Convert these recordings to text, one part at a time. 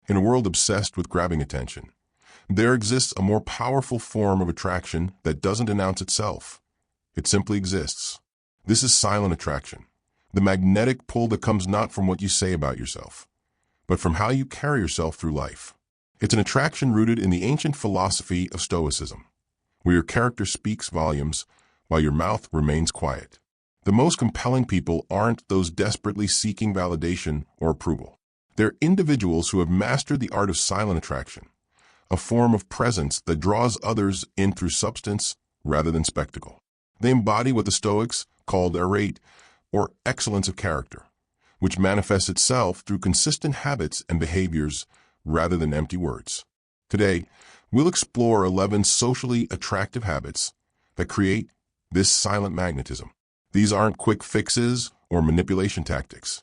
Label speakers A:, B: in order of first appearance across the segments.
A: In a world obsessed with grabbing attention, there exists a more powerful form of attraction that doesn't announce itself. It simply exists. This is silent attraction, the magnetic pull that comes not from what you say about yourself, but from how you carry yourself through life. It's an attraction rooted in the ancient philosophy of Stoicism, where your character speaks volumes while your mouth remains quiet. The most compelling people aren't those desperately seeking validation or approval. They're individuals who have mastered the art of silent attraction, a form of presence that draws others in through substance rather than spectacle. They embody what the Stoics called arete, or excellence of character, which manifests itself through consistent habits and behaviors rather than empty words. Today, we'll explore 11 socially attractive habits that create this silent magnetism. These aren't quick fixes or manipulation tactics.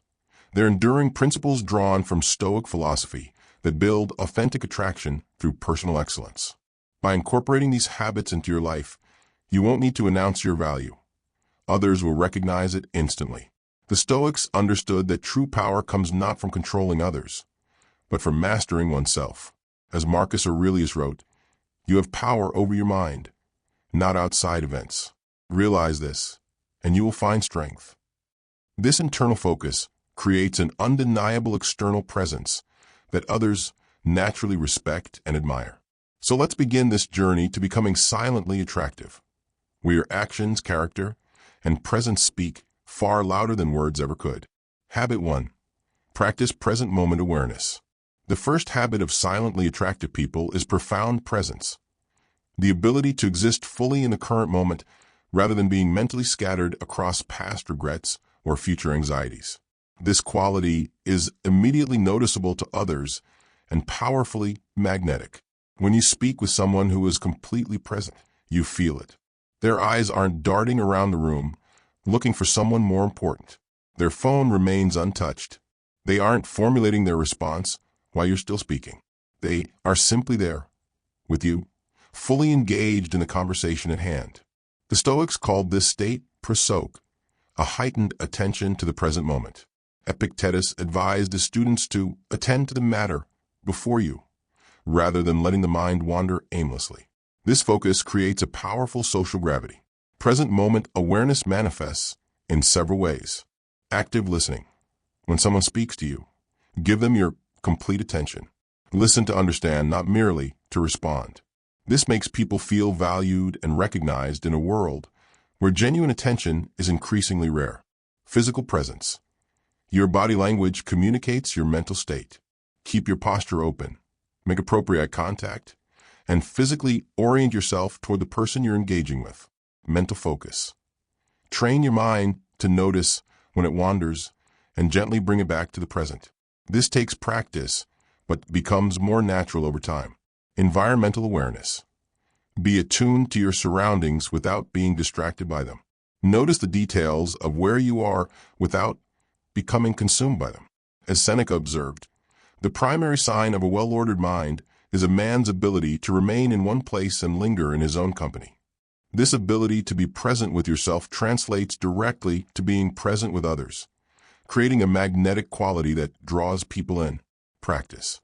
A: They're enduring principles drawn from Stoic philosophy that build authentic attraction through personal excellence. By incorporating these habits into your life, you won't need to announce your value. Others will recognize it instantly. The Stoics understood that true power comes not from controlling others, but from mastering oneself. As Marcus Aurelius wrote, "You have power over your mind, not outside events." Realize this, and you will find strength. This internal focus creates an undeniable external presence that others naturally respect and admire. So let's begin this journey to becoming silently attractive, where your actions, character, and presence speak far louder than words ever could. Habit 1. Practice present moment awareness. The first habit of silently attractive people is profound presence, the ability to exist fully in the current moment rather than being mentally scattered across past regrets or future anxieties. This quality is immediately noticeable to others and powerfully magnetic. When you speak with someone who is completely present, you feel it. Their eyes aren't darting around the room, looking for someone more important. Their phone remains untouched. They aren't formulating their response while you're still speaking. They are simply there, with you, fully engaged in the conversation at hand. The Stoics called this state prosoke, a heightened attention to the present moment. Epictetus advised his students to attend to the matter before you, rather than letting the mind wander aimlessly. This focus creates a powerful social gravity. Present moment awareness manifests in several ways. Active listening. When someone speaks to you, give them your complete attention. Listen to understand, not merely to respond. This makes people feel valued and recognized in a world where genuine attention is increasingly rare. Physical presence. Your body language communicates your mental state. Keep your posture open. Make appropriate eye contact, and physically orient yourself toward the person you're engaging with. Mental focus. Train your mind to notice when it wanders and gently bring it back to the present. This takes practice, but becomes more natural over time. Environmental awareness. Be attuned to your surroundings without being distracted by them. Notice the details of where you are without becoming consumed by them. As Seneca observed, the primary sign of a well-ordered mind is a man's ability to remain in one place and linger in his own company. This ability to be present with yourself translates directly to being present with others, creating a magnetic quality that draws people in. Practice.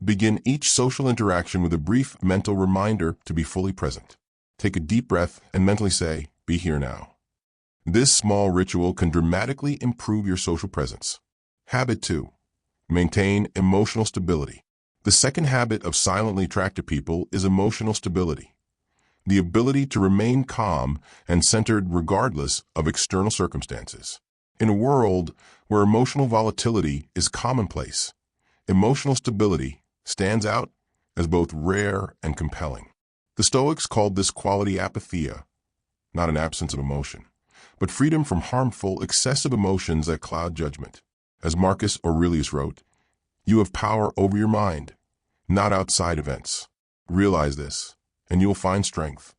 A: Begin each social interaction with a brief mental reminder to be fully present. Take a deep breath and mentally say, "Be here now." This small ritual can dramatically improve your social presence. Habit 2. Maintain emotional stability. The second habit of silently attractive people is emotional stability, the ability to remain calm and centered regardless of external circumstances. In a world where emotional volatility is commonplace, emotional stability stands out as both rare and compelling. The Stoics called this quality apatheia, not an absence of emotion, but freedom from harmful, excessive emotions that cloud judgment. As Marcus Aurelius wrote, "You have power over your mind, not outside events." Realize this, and you'll find strength.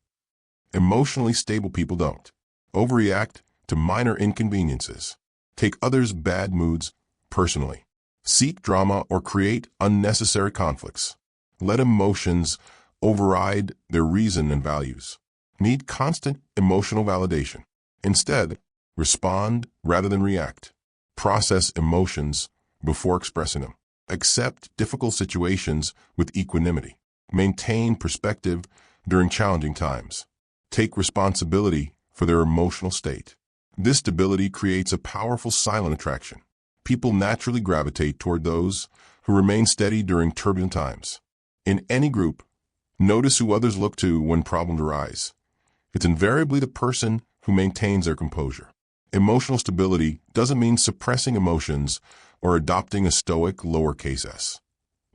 A: Emotionally stable people don't overreact to minor inconveniences, take others' bad moods personally, seek drama, or create unnecessary conflicts. Let emotions override their reason and values. Need constant emotional validation. Instead, respond rather than react. Process emotions before expressing them. Accept difficult situations with equanimity. Maintain perspective during challenging times. Take responsibility for their emotional state. This stability creates a powerful silent attraction. People naturally gravitate toward those who remain steady during turbulent times. In any group, notice who others look to when problems arise. It's invariably the person who maintains their composure. Emotional stability doesn't mean suppressing emotions or adopting a stoic lowercase s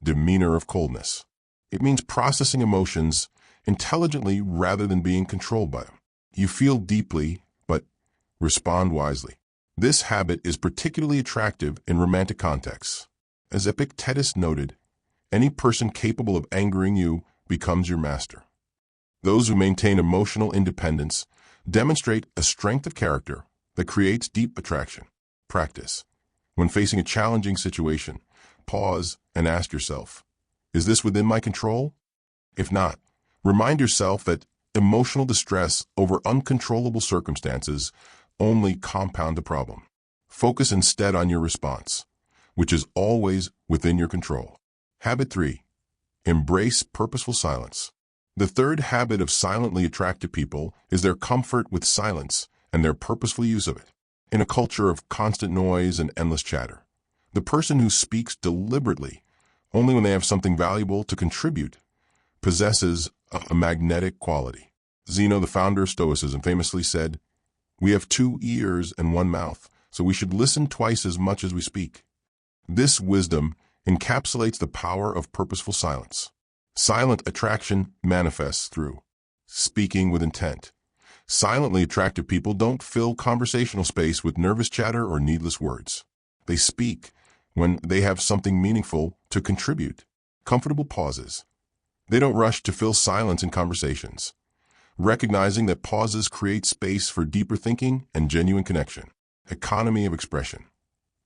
A: demeanor of coldness. It means processing emotions intelligently rather than being controlled by them. You feel deeply, but respond wisely. This habit is particularly attractive in romantic contexts. As Epictetus noted, any person capable of angering you becomes your master. Those who maintain emotional independence demonstrate a strength of character that creates deep attraction. Practice. When facing a challenging situation, pause and ask yourself, is this within my control? If not, remind yourself that emotional distress over uncontrollable circumstances only compound the problem. Focus instead on your response, which is always within your control. Habit 3. Embrace purposeful silence. The third habit of silently attractive people is their comfort with silence and their purposeful use of it. In a culture of constant noise and endless chatter, the person who speaks deliberately only when they have something valuable to contribute possesses a magnetic quality. Zeno, the founder of Stoicism, famously said, "We have 2 ears and 1 mouth, so we should listen twice as much as we speak." This wisdom encapsulates the power of purposeful silence. Silent attraction manifests through speaking with intent. Silently attractive people don't fill conversational space with nervous chatter or needless words. They speak when they have something meaningful to contribute. Comfortable pauses. They don't rush to fill silence in conversations, recognizing that pauses create space for deeper thinking and genuine connection. Economy of expression.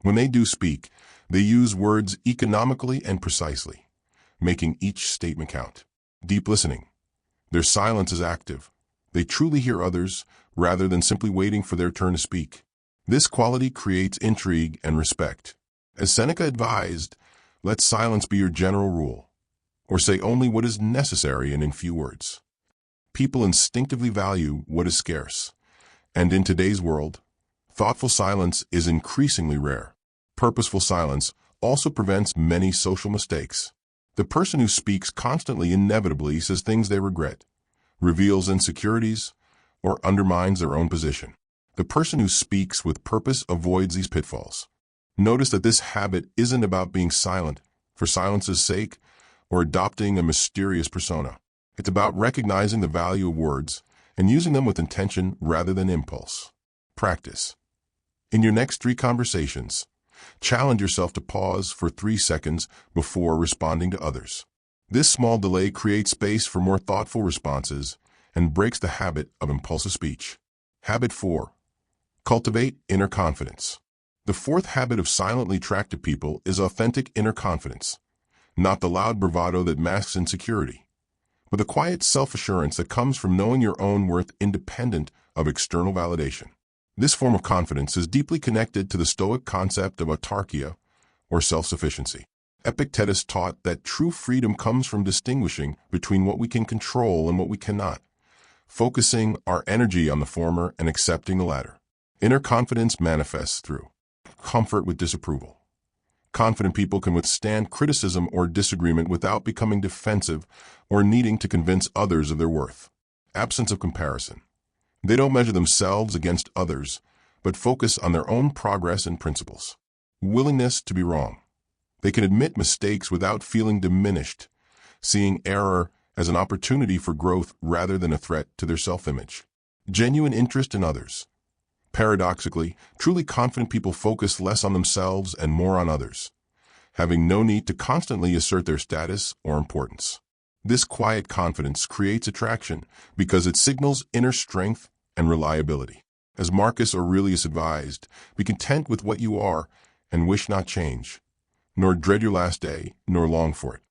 A: When they do speak, they use words economically and precisely, making each statement count. Deep listening. Their silence is active. They truly hear others rather than simply waiting for their turn to speak. This quality creates intrigue and respect. As Seneca advised, let silence be your general rule, or say only what is necessary and in few words. People instinctively value what is scarce, and in today's world, thoughtful silence is increasingly rare. Purposeful silence also prevents many social mistakes. The person who speaks constantly inevitably says things they regret, reveals insecurities, or undermines their own position. The person who speaks with purpose avoids these pitfalls. Notice that this habit isn't about being silent for silence's sake or adopting a mysterious persona. It's about recognizing the value of words and using them with intention rather than impulse. Practice. In your next 3 conversations, challenge yourself to pause for 3 seconds before responding to others. This small delay creates space for more thoughtful responses and breaks the habit of impulsive speech. Habit 4. Cultivate inner confidence. The 4th habit of silently attractive people is authentic inner confidence, not the loud bravado that masks insecurity, but the quiet self-assurance that comes from knowing your own worth independent of external validation. This form of confidence is deeply connected to the Stoic concept of autarkia, or self-sufficiency. Epictetus taught that true freedom comes from distinguishing between what we can control and what we cannot, focusing our energy on the former and accepting the latter. Inner confidence manifests through comfort with disapproval. Confident people can withstand criticism or disagreement without becoming defensive or needing to convince others of their worth. Absence of comparison. They don't measure themselves against others, but focus on their own progress and principles. Willingness to be wrong. They can admit mistakes without feeling diminished, seeing error as an opportunity for growth rather than a threat to their self-image. Genuine interest in others. Paradoxically, truly confident people focus less on themselves and more on others, having no need to constantly assert their status or importance. This quiet confidence creates attraction because it signals inner strength and reliability. As Marcus Aurelius advised, be content with what you are and wish not change, nor dread your last day, nor long for it.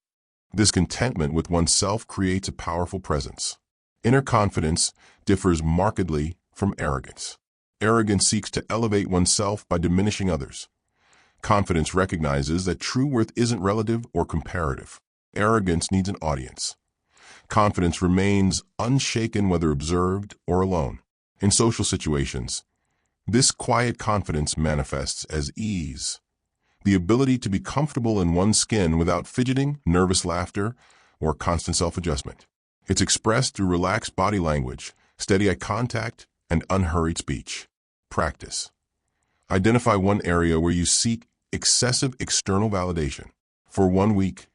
A: This contentment with oneself creates a powerful presence. Inner confidence differs markedly from arrogance. Arrogance seeks to elevate oneself by diminishing others. Confidence recognizes that true worth isn't relative or comparative. Arrogance needs an audience. Confidence remains unshaken whether observed or alone. In social situations, this quiet confidence manifests as ease, the ability to be comfortable in one's skin without fidgeting, nervous laughter, or constant self-adjustment. It's expressed through relaxed body language, steady eye contact, and unhurried speech. Practice. Identify one area where you seek excessive external validation. For 1 week,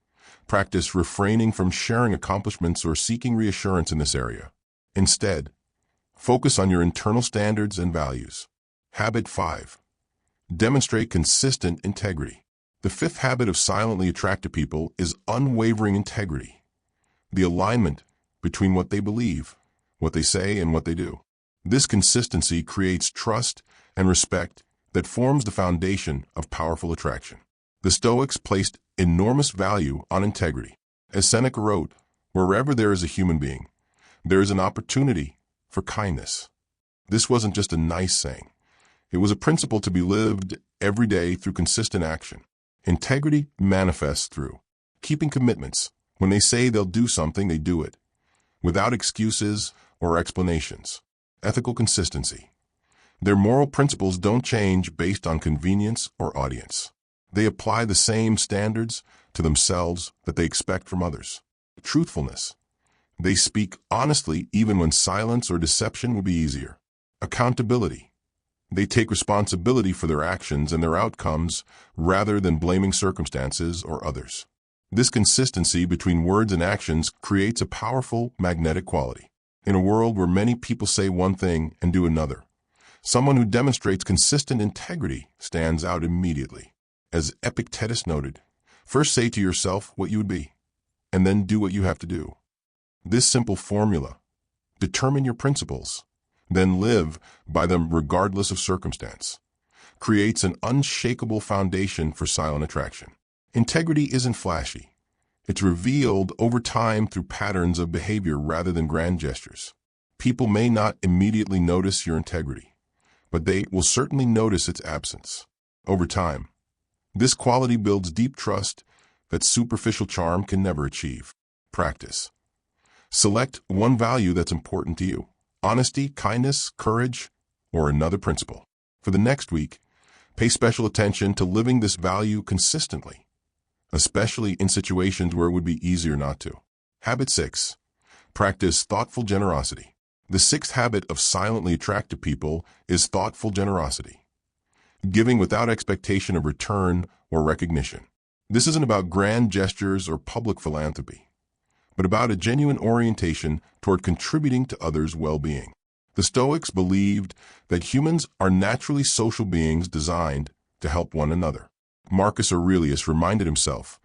A: practice refraining from sharing accomplishments or seeking reassurance in this area. Instead, focus on your internal standards and values. Habit 5. Demonstrate consistent integrity. The fifth habit of silently attractive people is unwavering integrity, the alignment between what they believe, what they say, and what they do. This consistency creates trust and respect that forms the foundation of powerful attraction. The Stoics placed enormous value on integrity. As Seneca wrote, "Wherever there is a human being, there is an opportunity for kindness." This wasn't just a nice saying. It was a principle to be lived every day through consistent action. Integrity manifests through keeping commitments. When they say they'll do something, they do it, without excuses or explanations. Ethical consistency. Their moral principles don't change based on convenience or audience. They apply the same standards to themselves that they expect from others. Truthfulness. They speak honestly even when silence or deception would be easier. Accountability. They take responsibility for their actions and their outcomes rather than blaming circumstances or others. This consistency between words and actions creates a powerful magnetic quality. In a world where many people say one thing and do another, someone who demonstrates consistent integrity stands out immediately. As Epictetus noted, first say to yourself what you would be, and then do what you have to do. This simple formula, determine your principles, then live by them regardless of circumstance, creates an unshakable foundation for silent attraction. Integrity isn't flashy. It's revealed over time through patterns of behavior rather than grand gestures. People may not immediately notice your integrity, but they will certainly notice its absence. Over time, this quality builds deep trust that superficial charm can never achieve. Practice. Select one value that's important to you: honesty, kindness, courage, or another principle. For the next week, pay special attention to living this value consistently, especially in situations where it would be easier not to. Habit 6. Practice thoughtful generosity. The sixth habit of silently attractive people is thoughtful generosity, giving without expectation of return or recognition. This isn't about grand gestures or public philanthropy, but about a genuine orientation toward contributing to others' well-being. The Stoics believed that humans are naturally social beings designed to help one another. Marcus Aurelius reminded himself,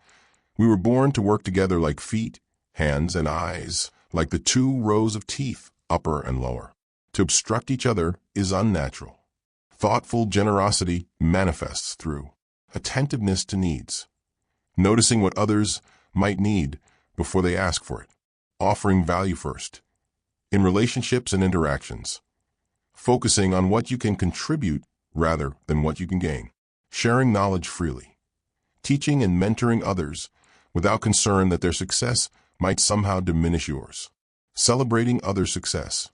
A: "We were born to work together like feet, hands, and eyes, like the two rows of teeth, upper and lower. To obstruct each other is unnatural." Thoughtful generosity manifests through attentiveness to needs, noticing what others might need before they ask for it, offering value first. In relationships and interactions, focusing on what you can contribute rather than what you can gain. Sharing knowledge freely, teaching and mentoring others without concern that their success might somehow diminish yours. Celebrating others' success,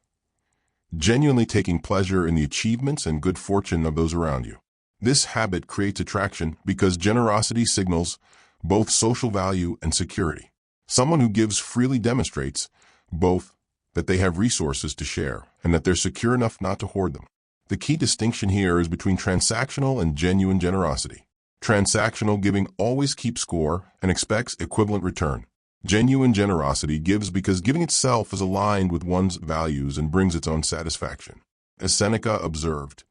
A: genuinely taking pleasure in the achievements and good fortune of those around you. This habit creates attraction because generosity signals both social value and security. Someone who gives freely demonstrates both that they have resources to share and that they're secure enough not to hoard them. The key distinction here is between transactional and genuine generosity. Transactional giving always keeps score and expects equivalent return. Genuine generosity gives because giving itself is aligned with one's values and brings its own satisfaction. As Seneca observed,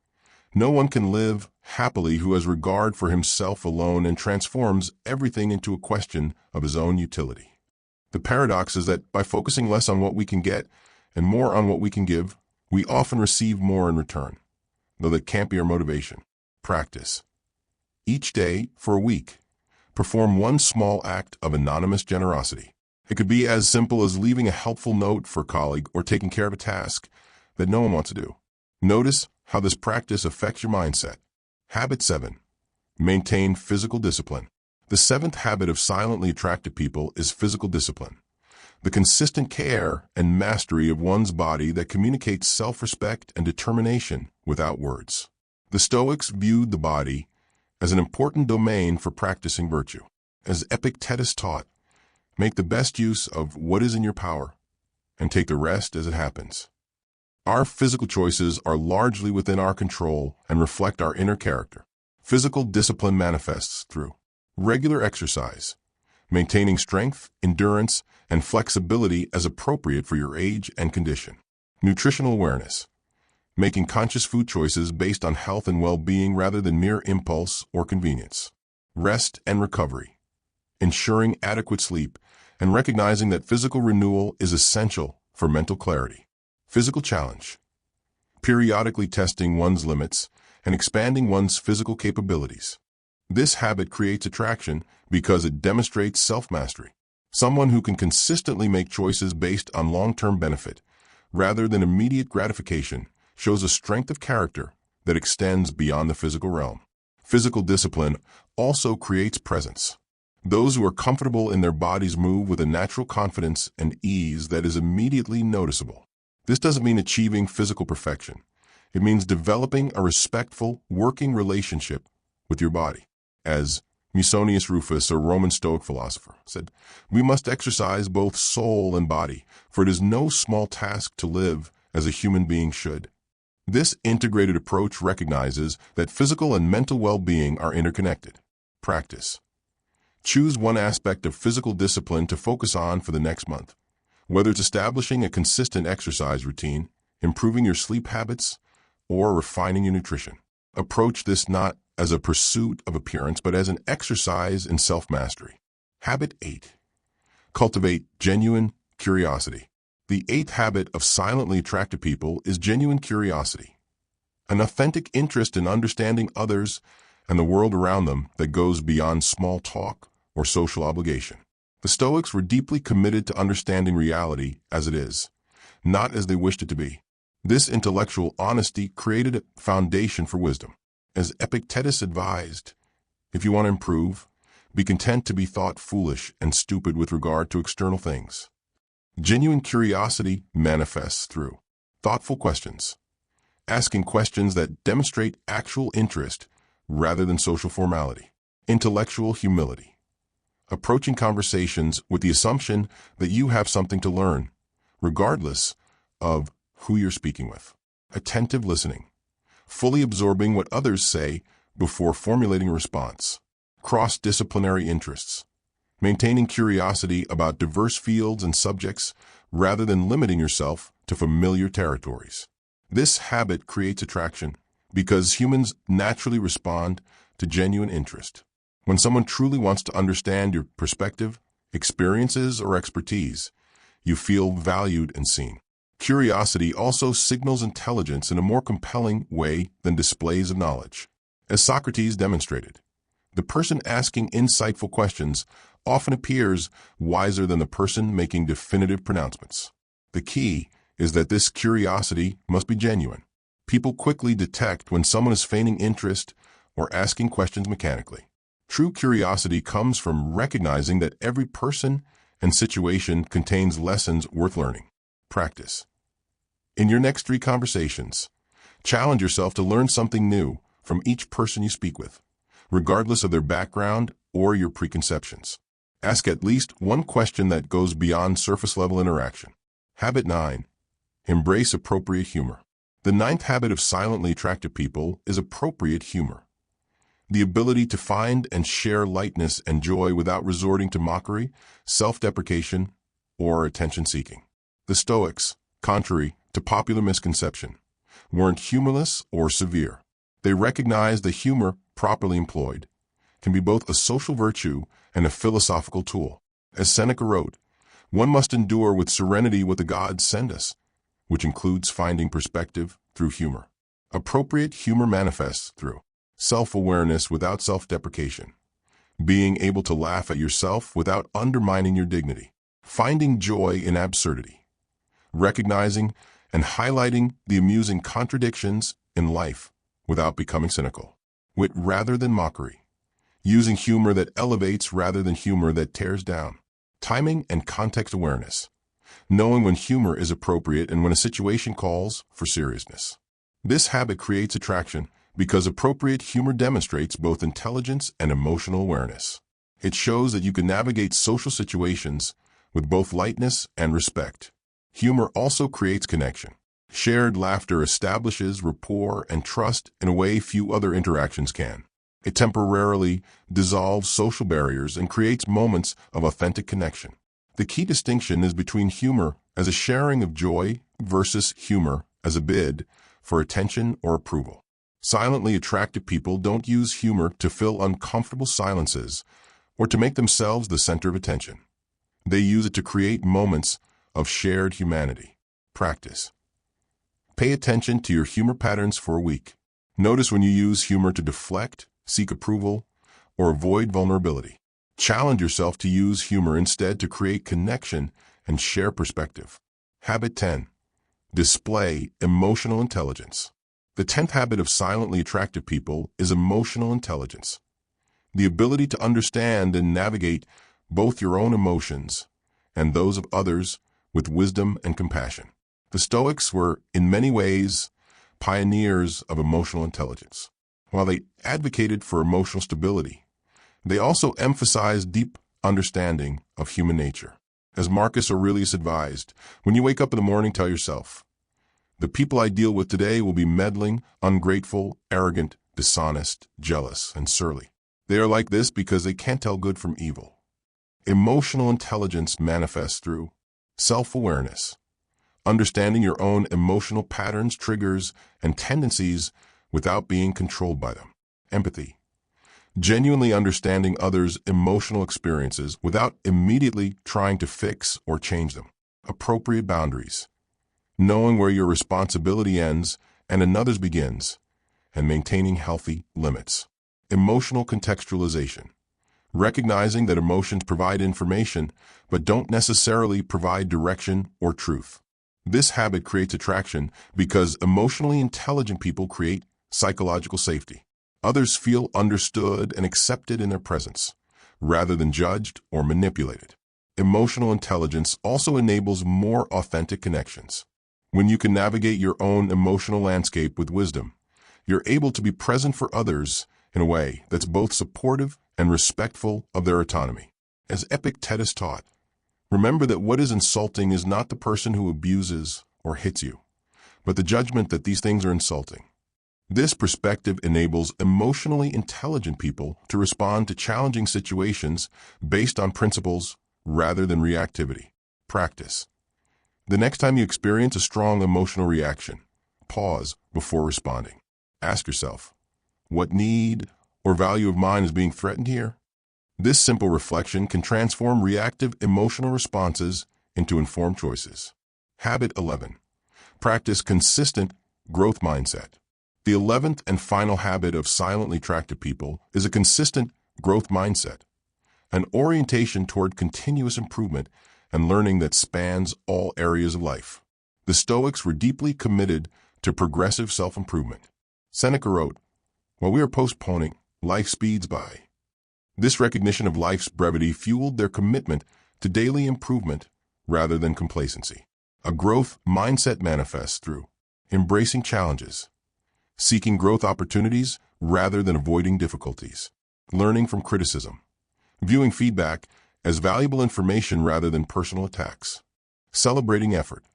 A: no one can live happily who has regard for himself alone and transforms everything into a question of his own utility. The paradox is that by focusing less on what we can get and more on what we can give, we often receive more in return, though that can't be our motivation. Practice. Each day, for a week, perform one small act of anonymous generosity. It could be as simple as leaving a helpful note for a colleague or taking care of a task that no one wants to do. Notice how this practice affects your mindset. Habit 7. Maintain physical discipline. The seventh habit of silently attractive people is physical discipline. The consistent care and mastery of one's body that communicates self-respect and determination without words. The Stoics viewed the body as an important domain for practicing virtue. As Epictetus taught, make the best use of what is in your power and take the rest as it happens. Our physical choices are largely within our control and reflect our inner character. Physical discipline manifests through regular exercise, maintaining strength, endurance, and flexibility as appropriate for your age and condition. Nutritional awareness, making conscious food choices based on health and well-being rather than mere impulse or convenience. Rest and recovery, ensuring adequate sleep and recognizing that physical renewal is essential for mental clarity. Physical challenge, periodically testing one's limits and expanding one's physical capabilities. This habit creates attraction because it demonstrates self-mastery. Someone who can consistently make choices based on long-term benefit rather than immediate gratification shows a strength of character that extends beyond the physical realm. Physical discipline also creates presence. Those who are comfortable in their bodies move with a natural confidence and ease that is immediately noticeable. This doesn't mean achieving physical perfection. It means developing a respectful, working relationship with your body. As Musonius Rufus, a Roman Stoic philosopher, said, "We must exercise both soul and body, for it is no small task to live as a human being should." This integrated approach recognizes that physical and mental well-being are interconnected. Practice. Choose one aspect of physical discipline to focus on for the next month. Whether it's establishing a consistent exercise routine, improving your sleep habits, or refining your nutrition. Approach this not as a pursuit of appearance, but as an exercise in self-mastery. Habit 8. Cultivate genuine curiosity. The eighth habit of silently attractive people is genuine curiosity, an authentic interest in understanding others and the world around them that goes beyond small talk or social obligation. The Stoics were deeply committed to understanding reality as it is, not as they wished it to be. This intellectual honesty created a foundation for wisdom. As Epictetus advised, if you want to improve, be content to be thought foolish and stupid with regard to external things. Genuine curiosity manifests through thoughtful questions, asking questions that demonstrate actual interest rather than social formality. Intellectual humility, approaching conversations with the assumption that you have something to learn, regardless of who you're speaking with. Attentive listening, fully absorbing what others say before formulating a response. Cross-disciplinary interests, maintaining curiosity about diverse fields and subjects rather than limiting yourself to familiar territories. This habit creates attraction because humans naturally respond to genuine interest. When someone truly wants to understand your perspective, experiences, or expertise, you feel valued and seen. Curiosity also signals intelligence in a more compelling way than displays of knowledge. As Socrates demonstrated, the person asking insightful questions often appears wiser than the person making definitive pronouncements. The key is that this curiosity must be genuine. People quickly detect when someone is feigning interest or asking questions mechanically. True curiosity comes from recognizing that every person and situation contains lessons worth learning. Practice. In your next 3 conversations, challenge yourself to learn something new from each person you speak with, regardless of their background or your preconceptions. Ask at least one question that goes beyond surface-level interaction. Habit 9. Embrace appropriate humor. The 9th habit of silently attractive people is appropriate humor. The ability to find and share lightness and joy without resorting to mockery, self-deprecation, or attention-seeking. The Stoics, contrary to popular misconception, weren't humorless or severe. They recognized that humor, properly employed, can be both a social virtue and a philosophical tool. As Seneca wrote, one must endure with serenity what the gods send us, which includes finding perspective through humor. Appropriate humor manifests through self-awareness without self-deprecation, being able to laugh at yourself without undermining your dignity, finding joy in absurdity, recognizing and highlighting the amusing contradictions in life without becoming cynical, wit rather than mockery, using humor that elevates rather than humor that tears down. Timing and context awareness, knowing when humor is appropriate and when a situation calls for seriousness. This habit creates attraction because appropriate humor demonstrates both intelligence and emotional awareness. It shows that you can navigate social situations with both lightness and respect. Humor also creates connection. Shared laughter establishes rapport and trust in a way few other interactions can. It temporarily dissolves social barriers and creates moments of authentic connection. The key distinction is between humor as a sharing of joy versus humor as a bid for attention or approval. Silently attractive people don't use humor to fill uncomfortable silences or to make themselves the center of attention. They use it to create moments of shared humanity. Practice. Pay attention to your humor patterns for a week. Notice when you use humor to deflect, seek approval, or avoid vulnerability. Challenge yourself to use humor instead to create connection and share perspective. Habit 10. Display emotional intelligence. The 10th habit of silently attractive people is emotional intelligence. The ability to understand and navigate both your own emotions and those of others with wisdom and compassion. The Stoics were, in many ways, pioneers of emotional intelligence. While they advocated for emotional stability, they also emphasized deep understanding of human nature. As Marcus Aurelius advised, when you wake up in the morning, tell yourself, "The people I deal with today will be meddling, ungrateful, arrogant, dishonest, jealous, and surly. They are like this because they can't tell good from evil." Emotional intelligence manifests through self-awareness, understanding your own emotional patterns, triggers, and tendencies without being controlled by them. Empathy, genuinely understanding others' emotional experiences without immediately trying to fix or change them. Appropriate boundaries, knowing where your responsibility ends and another's begins, and maintaining healthy limits. Emotional contextualization, recognizing that emotions provide information but don't necessarily provide direction or truth. This habit creates attraction because emotionally intelligent people create psychological safety. Others feel understood and accepted in their presence, rather than judged or manipulated. Emotional intelligence also enables more authentic connections. When you can navigate your own emotional landscape with wisdom, you're able to be present for others in a way that's both supportive and respectful of their autonomy. As Epictetus taught, remember that what is insulting is not the person who abuses or hits you, but the judgment that these things are insulting. This perspective enables emotionally intelligent people to respond to challenging situations based on principles rather than reactivity. Practice. The next time you experience a strong emotional reaction, pause before responding. Ask yourself, what need or value of mine is being threatened here? This simple reflection can transform reactive emotional responses into informed choices. Habit 11. Practice consistent growth mindset. The 11th and final habit of silently attractive people is a consistent growth mindset, an orientation toward continuous improvement and learning that spans all areas of life. The Stoics were deeply committed to progressive self-improvement. Seneca wrote, "While we are postponing, life speeds by." This recognition of life's brevity fueled their commitment to daily improvement rather than complacency. A growth mindset manifests through embracing challenges, seeking growth opportunities rather than avoiding difficulties, learning from criticism, viewing feedback as valuable information rather than personal attacks, celebrating effort,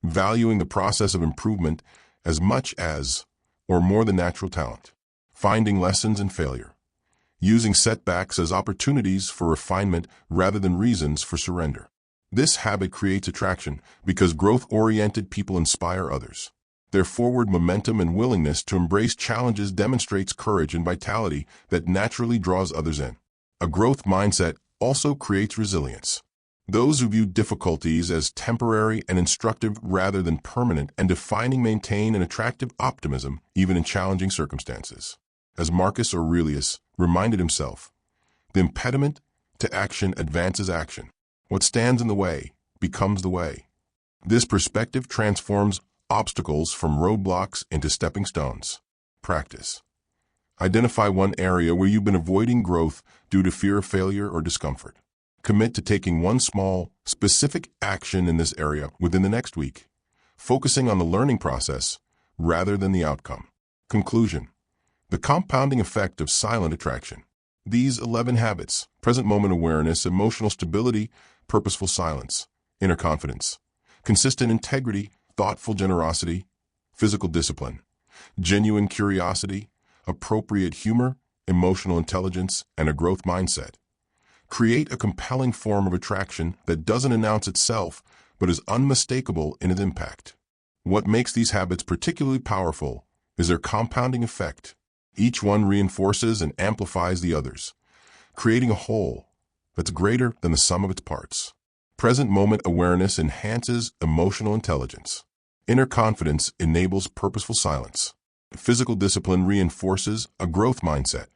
A: valuing the process of improvement as much as or more than natural talent, finding lessons in failure, using setbacks as opportunities for refinement rather than reasons for surrender. This habit creates attraction because growth-oriented people inspire others. Their forward momentum and willingness to embrace challenges demonstrates courage and vitality that naturally draws others in. A growth mindset also creates resilience. Those who view difficulties as temporary and instructive rather than permanent and defining maintain an attractive optimism even in challenging circumstances. As Marcus Aurelius reminded himself, the impediment to action advances action. What stands in the way becomes the way. This perspective transforms obstacles from roadblocks into stepping stones. Practice. Identify one area where you've been avoiding growth due to fear of failure or discomfort. Commit to taking one small, specific action in this area within the next week, focusing on the learning process rather than the outcome. Conclusion: the compounding effect of silent attraction. These 11 habits: present moment awareness, emotional stability, purposeful silence, inner confidence, consistent integrity, thoughtful generosity, physical discipline, genuine curiosity, appropriate humor, emotional intelligence, and a growth mindset, create a compelling form of attraction that doesn't announce itself but is unmistakable in its impact. What makes these habits particularly powerful is their compounding effect. Each one reinforces and amplifies the others, creating a whole that's greater than the sum of its parts. Present moment awareness enhances emotional intelligence. Inner confidence enables purposeful silence. Physical discipline reinforces a growth mindset.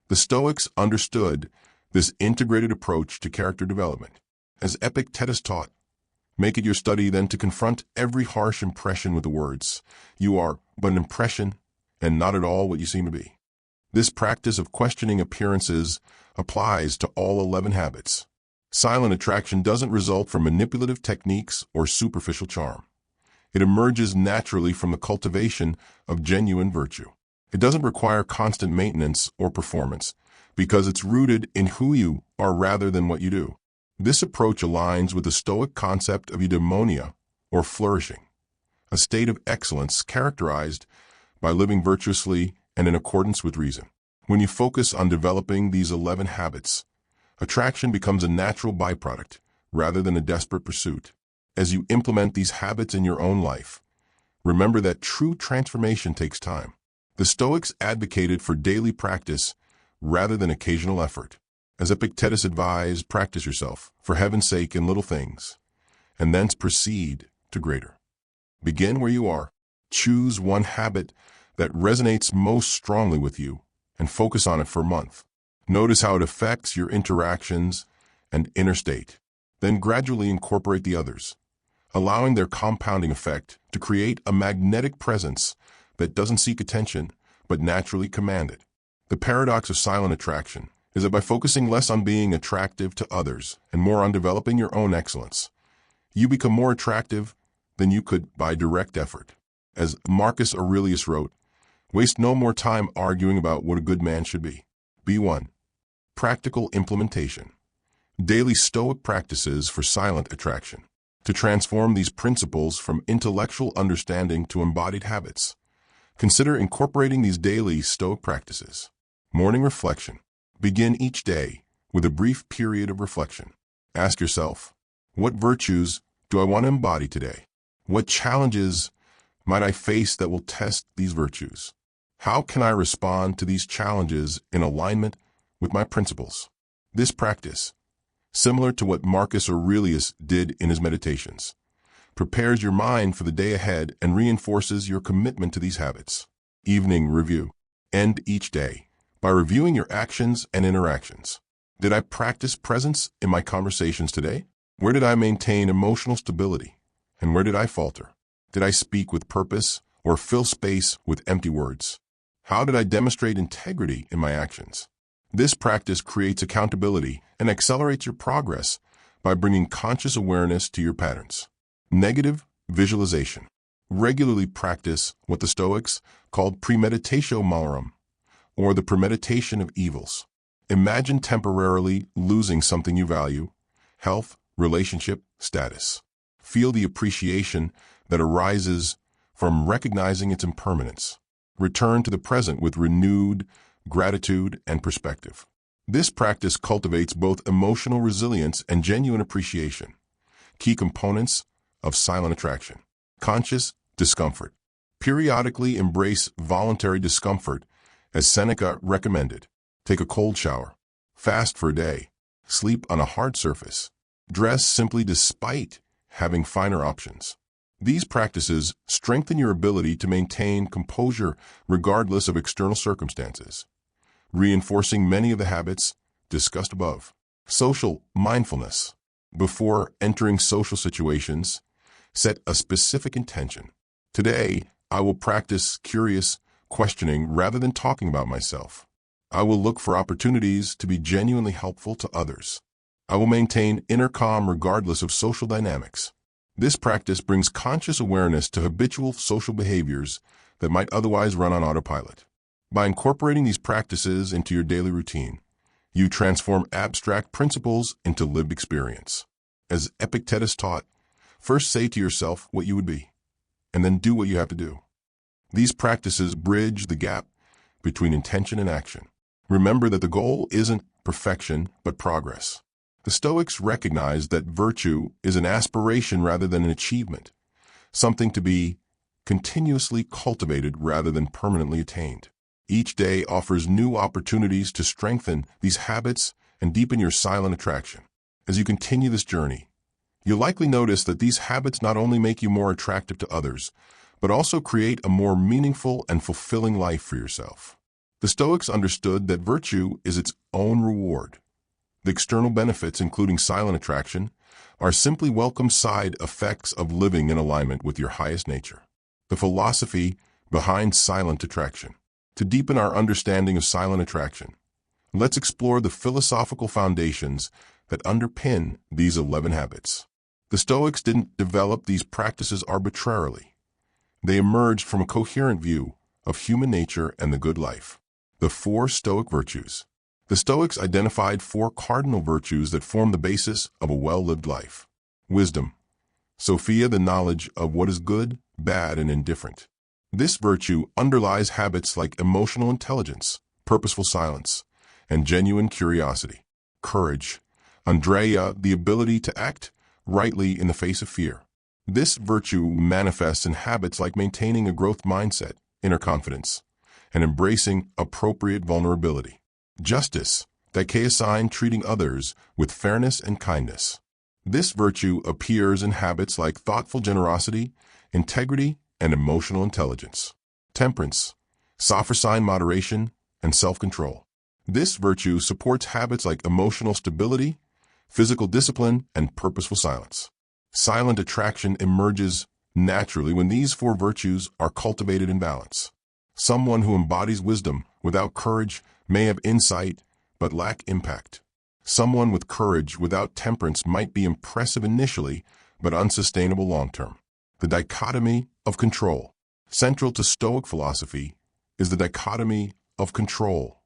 A: The Stoics understood this integrated approach to character development. As Epictetus taught, make it your study then to confront every harsh impression with the words, "You are but an impression and not at all what you seem to be." This practice of questioning appearances applies to all 11 habits. Silent attraction doesn't result from manipulative techniques or superficial charm. It emerges naturally from the cultivation of genuine virtue. It doesn't require constant maintenance or performance because it's rooted in who you are rather than what you do. This approach aligns with the Stoic concept of eudaimonia, or flourishing, a state of excellence characterized by living virtuously and in accordance with reason. When you focus on developing these 11 habits, attraction becomes a natural byproduct rather than a desperate pursuit. As you implement these habits in your own life, remember that true transformation takes time. The Stoics advocated for daily practice rather than occasional effort. As Epictetus advised, practice yourself, for heaven's sake, in little things, and thence proceed to greater. Begin where you are. Choose one habit that resonates most strongly with you and focus on it for a month. Notice how it affects your interactions and inner state. Then gradually incorporate the others, allowing their compounding effect to create a magnetic presence that doesn't seek attention but naturally command it. The paradox of silent attraction is that by focusing less on being attractive to others and more on developing your own excellence, you become more attractive than you could by direct effort. As Marcus Aurelius wrote, "Waste no more time arguing about what a good man should be." B1. Practical implementation. Daily Stoic practices for silent attraction. To transform these principles from intellectual understanding to embodied habits, consider incorporating these daily Stoic practices. Morning reflection. Begin each day with a brief period of reflection. Ask yourself, what virtues do I want to embody today? What challenges might I face that will test these virtues? How can I respond to these challenges in alignment with my principles? This practice, similar to what Marcus Aurelius did in his meditations, prepares your mind for the day ahead and reinforces your commitment to these habits. Evening review. End each day by reviewing your actions and interactions. Did I practice presence in my conversations today? Where did I maintain emotional stability? And where did I falter? Did I speak with purpose or fill space with empty words? How did I demonstrate integrity in my actions? This practice creates accountability and accelerates your progress by bringing conscious awareness to your patterns. Negative visualization. Regularly practice what the Stoics called premeditatio malorum, or the premeditation of evils. Imagine temporarily losing something you value: health, relationship, status. Feel the appreciation that arises from recognizing its impermanence. Return to the present with renewed gratitude and perspective. This practice cultivates both emotional resilience and genuine appreciation, key components of silent attraction. Conscious discomfort. Periodically embrace voluntary discomfort, as Seneca recommended. Take a cold shower. Fast for a day. Sleep on a hard surface. Dress simply despite having finer options. These practices strengthen your ability to maintain composure regardless of external circumstances, reinforcing many of the habits discussed above. Social mindfulness. Before entering social situations, set a specific intention. Today, I will practice curious questioning rather than talking about myself. I will look for opportunities to be genuinely helpful to others. I will maintain inner calm regardless of social dynamics. This practice brings conscious awareness to habitual social behaviors that might otherwise run on autopilot. By incorporating these practices into your daily routine, you transform abstract principles into lived experience. As Epictetus taught, first say to yourself what you would be, and then do what you have to do. These practices bridge the gap between intention and action. Remember that the goal isn't perfection, but progress. The Stoics recognize that virtue is an aspiration rather than an achievement, something to be continuously cultivated rather than permanently attained. Each day offers new opportunities to strengthen these habits and deepen your silent attraction. As you continue this journey, you'll likely notice that these habits not only make you more attractive to others, but also create a more meaningful and fulfilling life for yourself. The Stoics understood that virtue is its own reward. The external benefits, including silent attraction, are simply welcome side effects of living in alignment with your highest nature. The philosophy behind silent attraction. To deepen our understanding of silent attraction, let's explore the philosophical foundations that underpin these 11 habits. The Stoics didn't develop these practices arbitrarily. They emerged from a coherent view of human nature and the good life. The 4 Stoic virtues. The Stoics identified 4 cardinal virtues that form the basis of a well-lived life. Wisdom. Sophia, the knowledge of what is good, bad, and indifferent. This virtue underlies habits like emotional intelligence, purposeful silence, and genuine curiosity. Courage. Andrea, the ability to act rightly in the face of fear. This virtue manifests in habits like maintaining a growth mindset, inner confidence, and embracing appropriate vulnerability. Justice. Dikeiosyne, treating others with fairness and kindness. This virtue appears in habits like thoughtful generosity, integrity, and emotional intelligence. Temperance. Sophrosyne, moderation, and self-control. This virtue supports habits like emotional stability, physical discipline, and purposeful silence. Silent attraction emerges naturally when these 4 virtues are cultivated in balance. Someone who embodies wisdom without courage may have insight but lack impact. Someone with courage without temperance might be impressive initially but unsustainable long-term. The dichotomy of control. Central to Stoic philosophy is the dichotomy of control,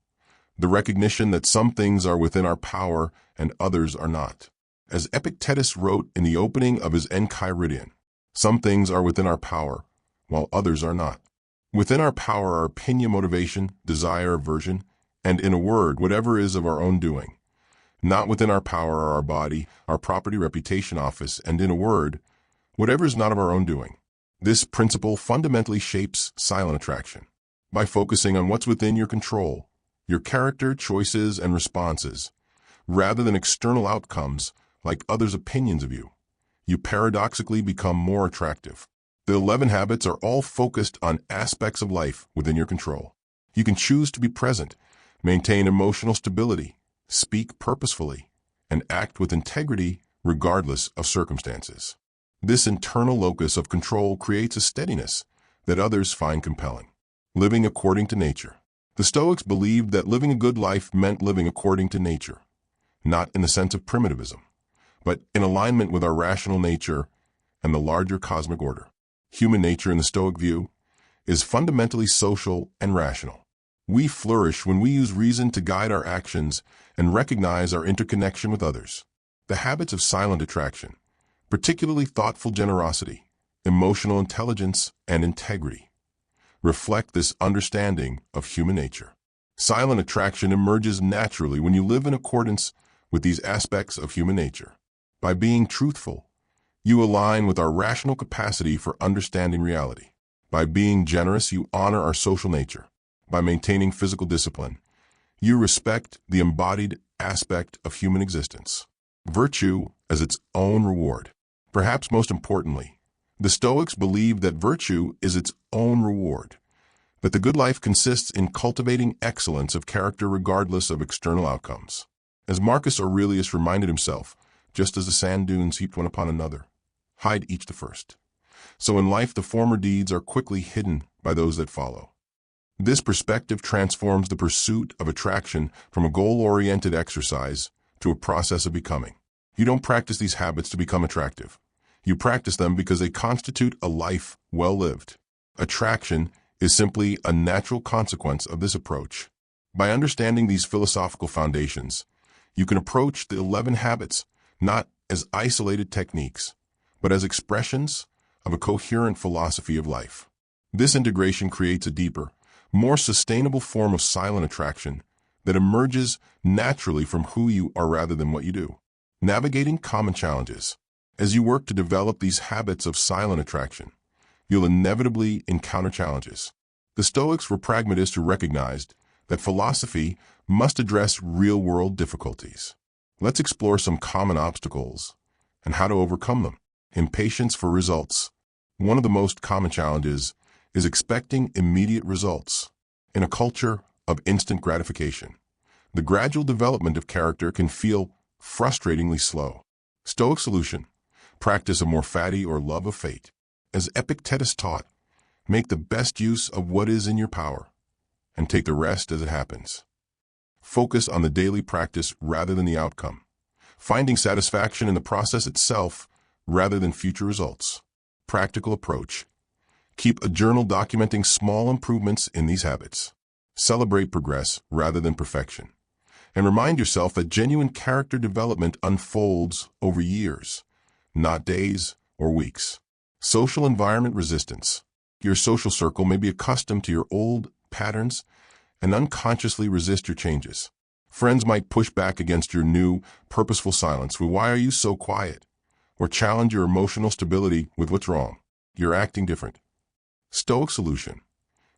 A: the recognition that some things are within our power and others are not. As Epictetus wrote in the opening of his Enchiridion, some things are within our power, while others are not. Within our power are opinion, motivation, desire, aversion, and in a word, whatever is of our own doing. Not within our power are our body, our property, reputation, office, and in a word, whatever is not of our own doing. This principle fundamentally shapes silent attraction. By focusing on what's within your control, your character, choices, and responses, rather than external outcomes like others' opinions of you, you paradoxically become more attractive. The 11 habits are all focused on aspects of life within your control. You can choose to be present, maintain emotional stability, speak purposefully, and act with integrity regardless of circumstances. This internal locus of control creates a steadiness that others find compelling. Living according to nature. The Stoics believed that living a good life meant living according to nature, not in the sense of primitivism, but in alignment with our rational nature and the larger cosmic order. Human nature in the Stoic view is fundamentally social and rational. We flourish when we use reason to guide our actions and recognize our interconnection with others. The habits of silent attraction, particularly thoughtful generosity, emotional intelligence, and integrity, reflect this understanding of human nature. Silent attraction emerges naturally when you live in accordance with these aspects of human nature. By being truthful, you align with our rational capacity for understanding reality. By being generous, you honor our social nature. By maintaining physical discipline, you respect the embodied aspect of human existence. Virtue as its own reward. Perhaps most importantly, the Stoics believe that virtue is its own reward, that the good life consists in cultivating excellence of character regardless of external outcomes. As Marcus Aurelius reminded himself, just as the sand dunes heaped one upon another, hide each the first. So in life the former deeds are quickly hidden by those that follow. This perspective transforms the pursuit of attraction from a goal-oriented exercise to a process of becoming. You don't practice these habits to become attractive. You practice them because they constitute a life well lived. Attraction is simply a natural consequence of this approach. By understanding these philosophical foundations, you can approach the 11 habits not as isolated techniques, but as expressions of a coherent philosophy of life. This integration creates a deeper, more sustainable form of silent attraction that emerges naturally from who you are rather than what you do. Navigating common challenges. As you work to develop these habits of silent attraction, you'll inevitably encounter challenges. The Stoics were pragmatists who recognized that philosophy must address real-world difficulties. Let's explore some common obstacles and how to overcome them. Impatience for results. One of the most common challenges is expecting immediate results. In a culture of instant gratification, the gradual development of character can feel frustratingly slow. Stoic solution: practice a more fatty or love of fate. As Epictetus taught, make the best use of what is in your power and take the rest as it happens. Focus on the daily practice rather than the outcome, finding satisfaction in the process itself rather than future results. Practical approach: keep a journal documenting small improvements in these habits. Celebrate progress rather than perfection, and remind yourself that genuine character development unfolds over years, not days or weeks. Social environment resistance. Your social circle may be accustomed to your old patterns and unconsciously resist your changes. Friends might push back against your new, purposeful silence with "Why are you so quiet?" or challenge your emotional stability with "What's wrong? You're acting different." Stoic solution: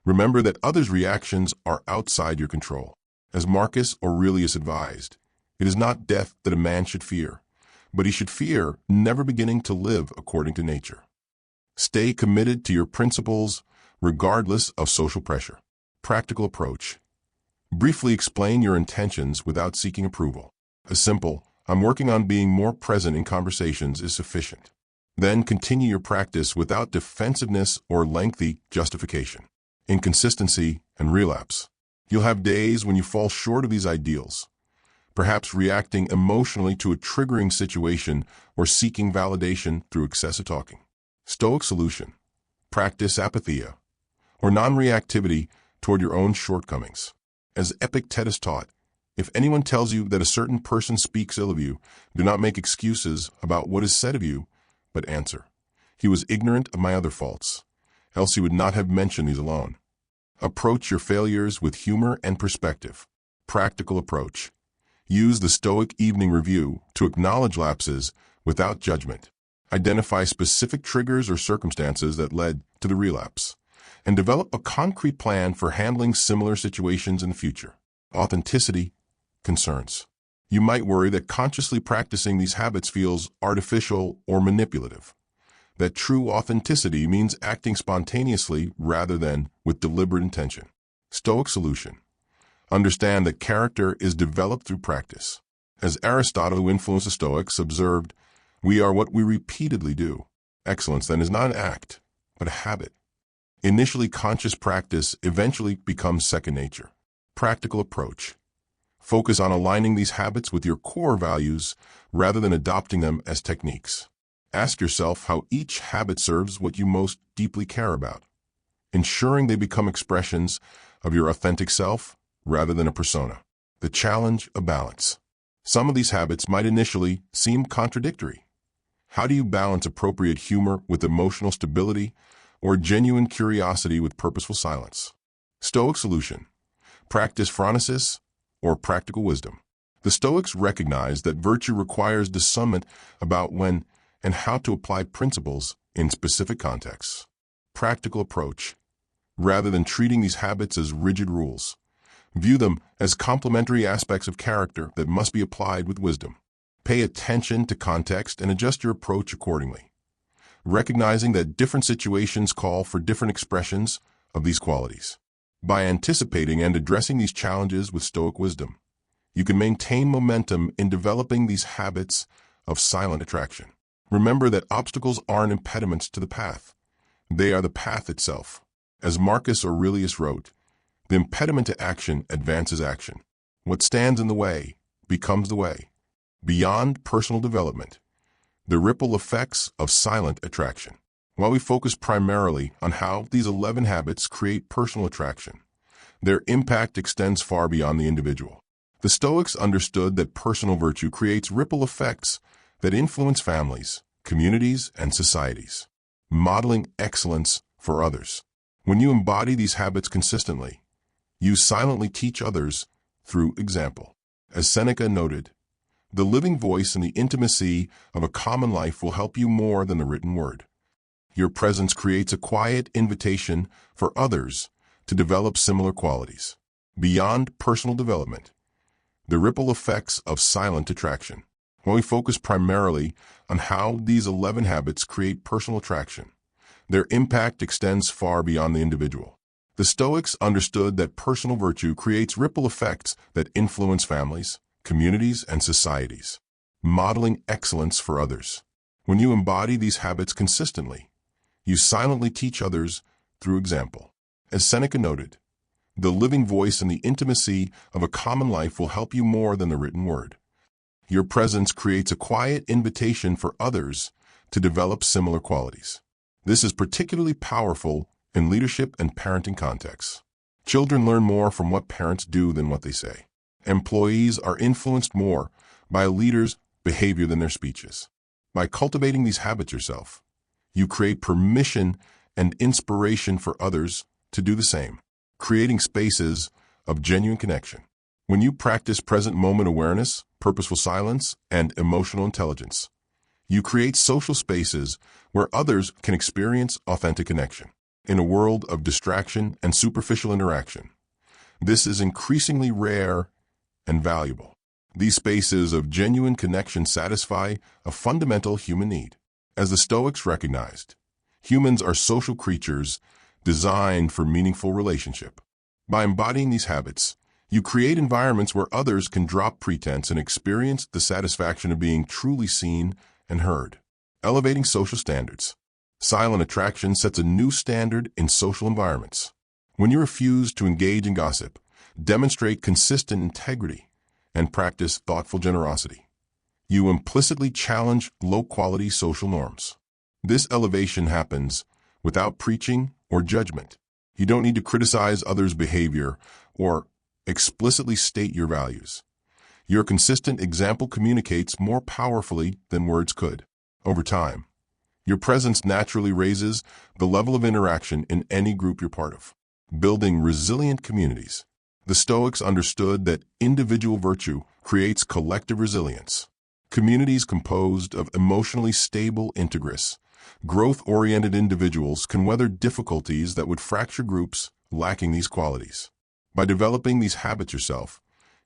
A: remember that others' reactions are outside your control. As Marcus Aurelius advised, it is not death that a man should fear, but he should fear never beginning to live according to nature. Stay committed to your principles regardless of social pressure. Practical approach: briefly explain your intentions without seeking approval. A simple "I'm working on being more present in conversations" is sufficient. Then continue your practice without defensiveness or lengthy justification. Inconsistency and relapse. You'll have days when you fall short of these ideals, perhaps reacting emotionally to a triggering situation or seeking validation through excessive talking. Stoic solution: practice apatheia, or non-reactivity toward your own shortcomings. As Epictetus taught, if anyone tells you that a certain person speaks ill of you, do not make excuses about what is said of you, but answer, "He was ignorant of my other faults, else he would not have mentioned these alone." Approach your failures with humor and perspective. Practical approach: use the Stoic evening review to acknowledge lapses without judgment. Identify specific triggers or circumstances that led to the relapse, and develop a concrete plan for handling similar situations in the future. Authenticity concerns. You might worry that consciously practicing these habits feels artificial or manipulative. That true authenticity means acting spontaneously rather than with deliberate intention. Stoic solution: understand that character is developed through practice. As Aristotle, who influenced the Stoics, observed, "We are what we repeatedly do." Excellence, then, is not an act, but a habit. Initially conscious practice eventually becomes second nature. Practical approach: focus on aligning these habits with your core values rather than adopting them as techniques. Ask yourself how each habit serves what you most deeply care about, ensuring they become expressions of your authentic self rather than a persona. The challenge of balance. Some of these habits might initially seem contradictory. How do you balance appropriate humor with emotional stability or genuine curiosity with purposeful silence? Stoic solution: practice phronesis or practical wisdom. The Stoics recognized that virtue requires discernment about when and how to apply principles in specific contexts. Practical approach: rather than treating these habits as rigid rules, view them as complementary aspects of character that must be applied with wisdom. Pay attention to context and adjust your approach accordingly, recognizing that different situations call for different expressions of these qualities. By anticipating and addressing these challenges with Stoic wisdom, you can maintain momentum in developing these habits of silent attraction. Remember that obstacles aren't impediments to the path. They are the path itself. As Marcus Aurelius wrote, The impediment to action advances action. What stands in the way becomes the way. Beyond personal development, the ripple effects of silent attraction. While we focus primarily on how these 11 habits create personal attraction, their impact extends far beyond the individual. The Stoics understood that personal virtue creates ripple effects that influence families, communities, and societies, modeling excellence for others. When you embody these habits consistently, you silently teach others through example. As Seneca noted, the living voice and the intimacy of a common life will help you more than the written word. Your presence creates a quiet invitation for others to develop similar qualities. Beyond personal development, the ripple effects of silent attraction. While we focus primarily on how these 11 habits create personal attraction, their impact extends far beyond the individual. The Stoics understood that personal virtue creates ripple effects that influence families, communities, and societies, modeling excellence for others. When you embody these habits consistently, you silently teach others through example. As Seneca noted, the living voice and the intimacy of a common life will help you more than the written word. Your presence creates a quiet invitation for others to develop similar qualities. This is particularly powerful in leadership and parenting contexts. Children learn more from what parents do than what they say. Employees are influenced more by a leader's behavior than their speeches. By cultivating these habits yourself, you create permission and inspiration for others to do the same, creating spaces of genuine connection. When you practice present moment awareness, purposeful silence, and emotional intelligence, you create social spaces where others can experience authentic connection. In a world of distraction and superficial interaction, this is increasingly rare and valuable. These spaces of genuine connection satisfy a fundamental human need. As the Stoics recognized, humans are social creatures designed for meaningful relationship. By embodying these habits, you create environments where others can drop pretense and experience the satisfaction of being truly seen and heard. Elevating social standards. Silent attraction sets a new standard in social environments. When you refuse to engage in gossip, demonstrate consistent integrity, and practice thoughtful generosity, you implicitly challenge low-quality social norms. This elevation happens without preaching or judgment. You don't need to criticize others' behavior or explicitly state your values. Your consistent example communicates more powerfully than words could. Over time, your presence naturally raises the level of interaction in any group you're part of. Building resilient communities. The Stoics understood that individual virtue creates collective resilience. Communities composed of emotionally stable integrists, growth-oriented individuals can weather difficulties that would fracture groups lacking these qualities. By developing these habits yourself,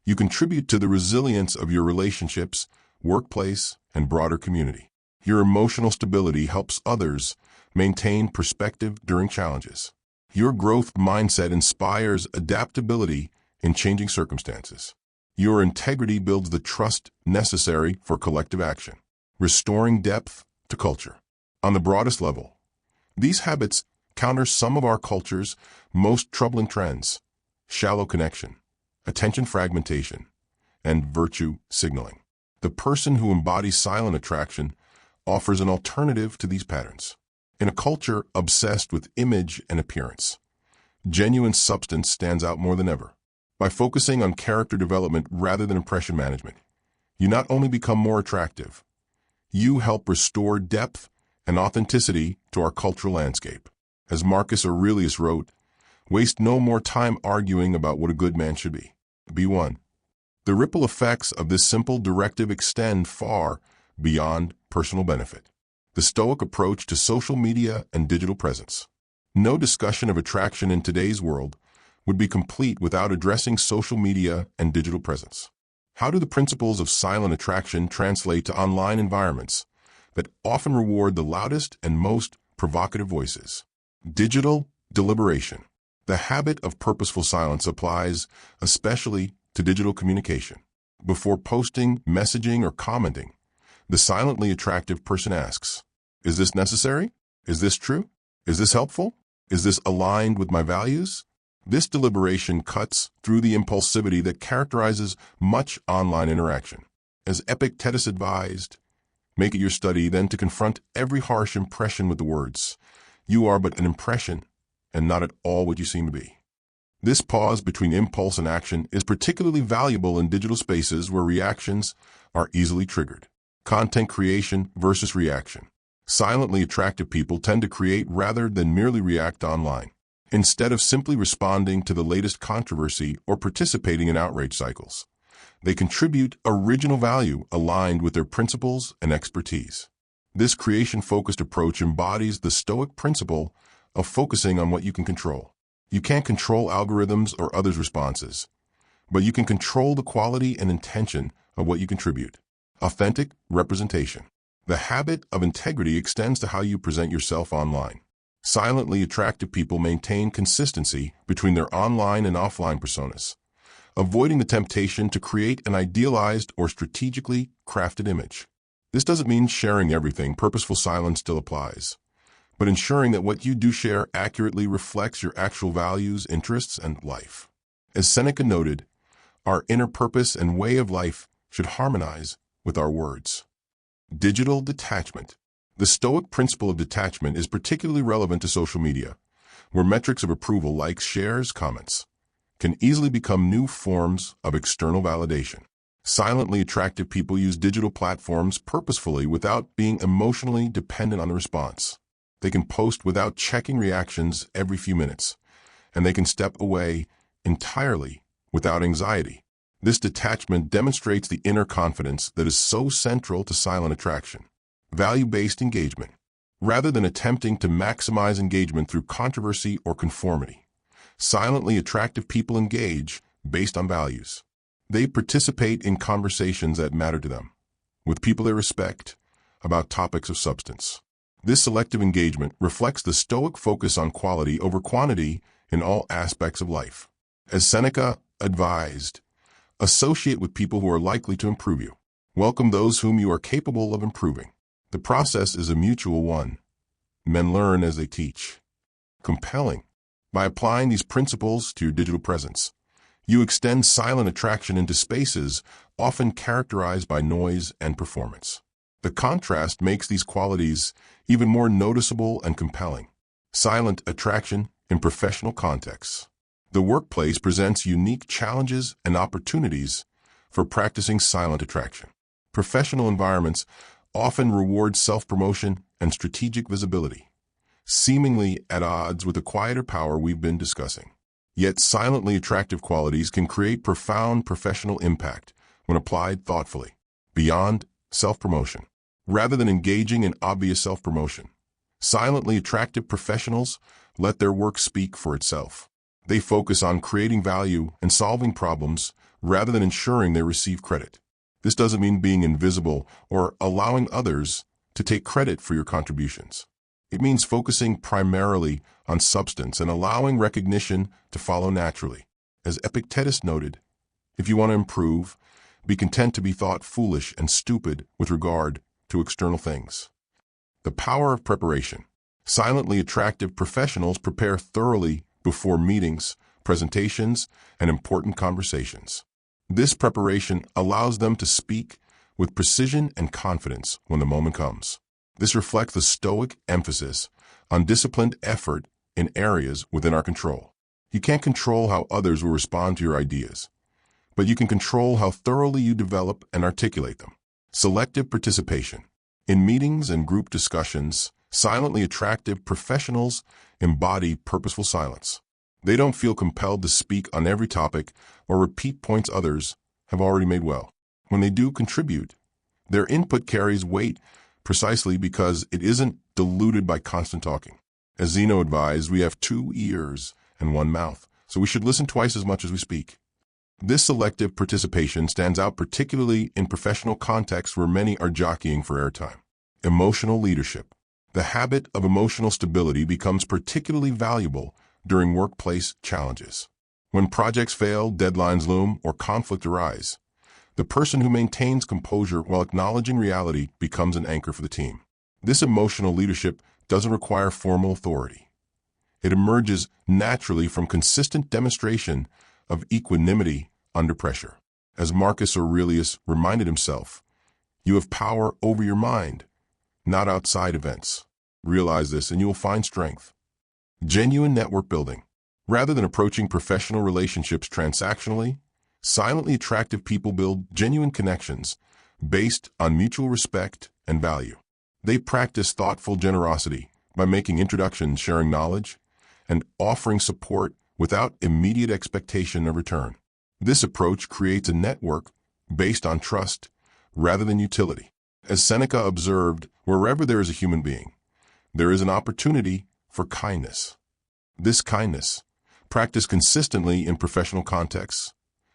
A: you contribute to the resilience of your relationships, workplace, and broader community. Your emotional stability helps others maintain perspective during challenges. Your growth mindset inspires adaptability in changing circumstances. Your integrity builds the trust necessary for collective action, restoring depth to culture. On the broadest level, these habits counter some of our culture's most troubling trends: shallow connection, attention fragmentation, and virtue signaling. The person who embodies silent attraction offers an alternative to these patterns. In a culture obsessed with image and appearance, genuine substance stands out more than ever. By focusing on character development rather than impression management, you not only become more attractive, you help restore depth and authenticity to our cultural landscape. As Marcus Aurelius wrote, "Waste no more time arguing about what a good man should be. Be one." The ripple effects of this simple directive extend far beyond personal benefit. The Stoic approach to social media and digital presence. No discussion of attraction in today's world would be complete without addressing social media and digital presence. How do the principles of silent attraction translate to online environments that often reward the loudest and most provocative voices? Digital deliberation. The habit of purposeful silence applies especially to digital communication. Before posting, messaging, or commenting, the silently attractive person asks, "Is this necessary? Is this true? Is this helpful? Is this aligned with my values?" This deliberation cuts through the impulsivity that characterizes much online interaction. As Epictetus advised, make it your study then to confront every harsh impression with the words, "You are but an impression, and not at all what you seem to be." This pause between impulse and action is particularly valuable in digital spaces where reactions are easily triggered. Content creation versus reaction. Silently attractive people tend to create rather than merely react online. Instead of simply responding to the latest controversy or participating in outrage cycles, they contribute original value aligned with their principles and expertise. This creation-focused approach embodies the Stoic principle of focusing on what you can control. You can't control algorithms or others' responses, but you can control the quality and intention of what you contribute. Authentic representation. The habit of integrity extends to how you present yourself online. Silently attractive people maintain consistency between their online and offline personas, avoiding the temptation to create an idealized or strategically crafted image. This doesn't mean sharing everything. Purposeful silence still applies, but ensuring that what you do share accurately reflects your actual values, interests, and life. As Seneca noted, our inner purpose and way of life should harmonize with our words. Digital detachment. The Stoic principle of detachment is particularly relevant to social media, where metrics of approval, likes, shares, comments, can easily become new forms of external validation. Silently attractive people use digital platforms purposefully without being emotionally dependent on the response. They can post without checking reactions every few minutes, and they can step away entirely without anxiety. This detachment demonstrates the inner confidence that is so central to silent attraction. Value-based engagement. Rather than attempting to maximize engagement through controversy or conformity, silently attractive people engage based on values. They participate in conversations that matter to them, with people they respect, about topics of substance. This selective engagement reflects the Stoic focus on quality over quantity in all aspects of life. As Seneca advised, associate with people who are likely to improve you. Welcome those whom you are capable of improving. The process is a mutual one. Men learn as they teach. Compelling. By applying these principles to your digital presence, you extend silent attraction into spaces often characterized by noise and performance. The contrast makes these qualities even more noticeable and compelling. Silent attraction in professional contexts. The workplace presents unique challenges and opportunities for practicing silent attraction. Professional environments often reward self-promotion and strategic visibility, seemingly at odds with the quieter power we've been discussing. Yet silently attractive qualities can create profound professional impact when applied thoughtfully, beyond self-promotion. Rather than engaging in obvious self-promotion, silently attractive professionals let their work speak for itself. They focus on creating value and solving problems rather than ensuring they receive credit. This doesn't mean being invisible or allowing others to take credit for your contributions. It means focusing primarily on substance and allowing recognition to follow naturally. As Epictetus noted, if you want to improve, be content to be thought foolish and stupid with regard to external things. The power of preparation. Silently attractive professionals prepare thoroughly before meetings, presentations, and important conversations. This preparation allows them to speak with precision and confidence when the moment comes. This reflects the Stoic emphasis on disciplined effort in areas within our control. You can't control how others will respond to your ideas, but you can control how thoroughly you develop and articulate them. Selective participation. In meetings and group discussions, silently attractive professionals embody purposeful silence. They don't feel compelled to speak on every topic or repeat points others have already made well. When they do contribute, their input carries weight precisely because it isn't diluted by constant talking. As Zeno advised, we have 2 ears and 1 mouth, so we should listen twice as much as we speak. This selective participation stands out particularly in professional contexts where many are jockeying for airtime. Emotional leadership. The habit of emotional stability becomes particularly valuable during workplace challenges. When projects fail, deadlines loom, or conflict arise, the person who maintains composure while acknowledging reality becomes an anchor for the team. This emotional leadership doesn't require formal authority. It emerges naturally from consistent demonstration of equanimity under pressure. As Marcus Aurelius reminded himself, you have power over your mind, not outside events. Realize this and you will find strength. Genuine network building. Rather than approaching professional relationships transactionally, silently attractive people build genuine connections based on mutual respect and value. They practice thoughtful generosity by making introductions, sharing knowledge, and offering support without immediate expectation of return. This approach creates a network based on trust rather than utility. As Seneca observed, wherever there is a human being, there is an opportunity for kindness. This kindness, practiced consistently in professional contexts,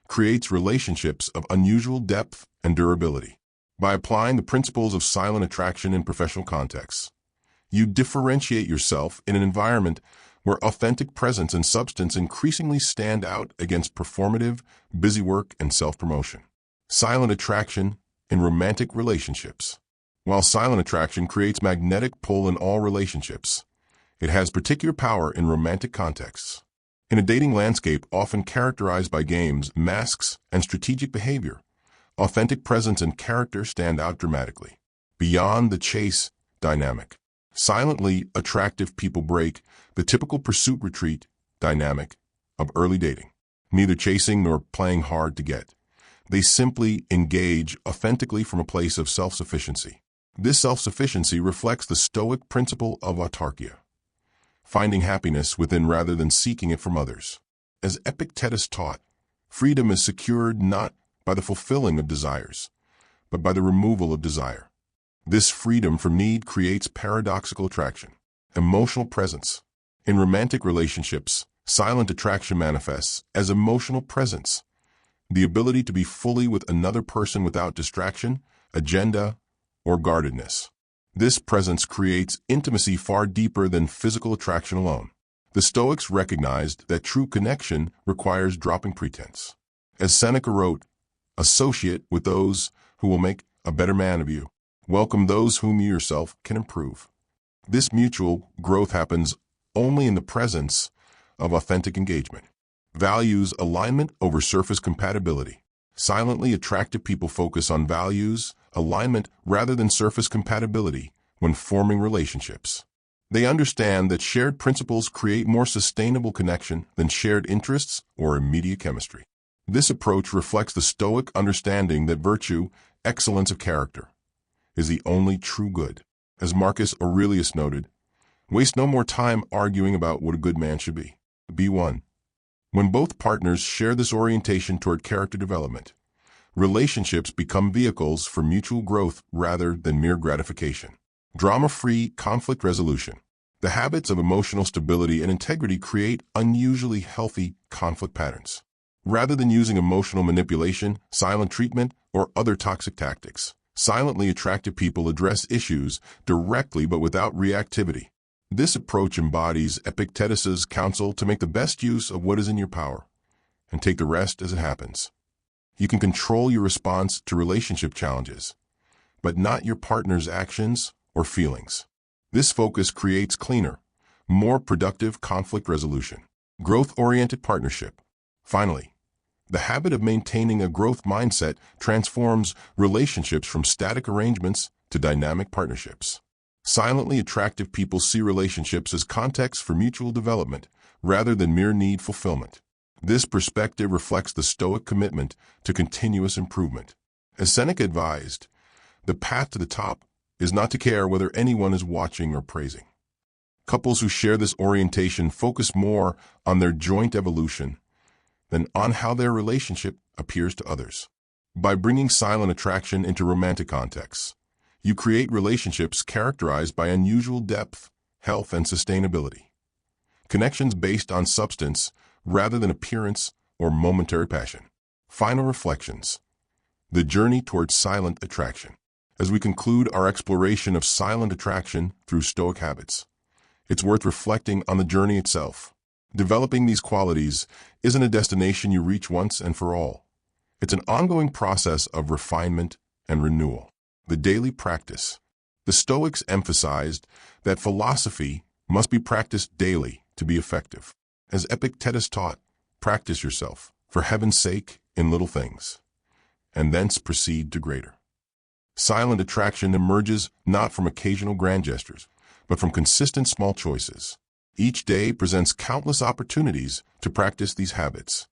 A: creates relationships of unusual depth and durability. By applying the principles of silent attraction in professional contexts, you differentiate yourself in an environment where authentic presence and substance increasingly stand out against performative, busy work and self-promotion. Silent attraction in romantic relationships. While silent attraction creates magnetic pull in all relationships, it has particular power in romantic contexts. In a dating landscape often characterized by games, masks, and strategic behavior, authentic presence and character stand out dramatically. Beyond the chase dynamic, silently attractive people break the typical pursuit retreat dynamic of early dating. Neither chasing nor playing hard to get. They simply engage authentically from a place of self-sufficiency. This self-sufficiency reflects the Stoic principle of autarkia, finding happiness within rather than seeking it from others. As Epictetus taught, freedom is secured not by the fulfilling of desires, but by the removal of desire. This freedom from need creates paradoxical attraction. Emotional presence. In romantic relationships, silent attraction manifests as emotional presence, the ability to be fully with another person without distraction, agenda, or guardedness. This presence creates intimacy far deeper than physical attraction alone. The Stoics recognized that true connection requires dropping pretense. As Seneca wrote, associate with those who will make a better man of you. Welcome those whom you yourself can improve. This mutual growth happens only in the presence of authentic engagement. Values alignment over surface compatibility. Silently attractive people focus on values alignment rather than surface compatibility when forming relationships. They understand that shared principles create more sustainable connection than shared interests or immediate chemistry. This approach reflects the Stoic understanding that virtue, excellence of character, is the only true good. As Marcus Aurelius noted, waste no more time arguing about what a good man should be. Be one. When both partners share this orientation toward character development, relationships become vehicles for mutual growth rather than mere gratification. Drama-free conflict resolution. The habits of emotional stability and integrity create unusually healthy conflict patterns. Rather than using emotional manipulation, silent treatment, or other toxic tactics, silently attractive people address issues directly but without reactivity. This approach embodies Epictetus's counsel to make the best use of what is in your power and take the rest as it happens. You can control your response to relationship challenges, but not your partner's actions or feelings. This focus creates cleaner, more productive conflict resolution. Growth-oriented partnership. Finally, the habit of maintaining a growth mindset transforms relationships from static arrangements to dynamic partnerships. Silently attractive people see relationships as contexts for mutual development rather than mere need fulfillment. This perspective reflects the Stoic commitment to continuous improvement. As Seneca advised, the path to the top is not to care whether anyone is watching or praising. Couples who share this orientation focus more on their joint evolution than on how their relationship appears to others. By bringing silent attraction into romantic contexts, you create relationships characterized by unusual depth, health, and sustainability. Connections based on substance rather than appearance or momentary passion. Final reflections. The journey towards silent attraction. As we conclude our exploration of silent attraction through Stoic habits, it's worth reflecting on the journey itself. Developing these qualities isn't a destination you reach once and for all. It's an ongoing process of refinement and renewal. The daily practice. The Stoics emphasized that philosophy must be practiced daily to to be effective. As Epictetus taught, practice yourself, for heaven's sake, in little things, and thence proceed to greater. Silent attraction emerges not from occasional grand gestures, but from consistent small choices. Each day presents countless opportunities to practice these habits.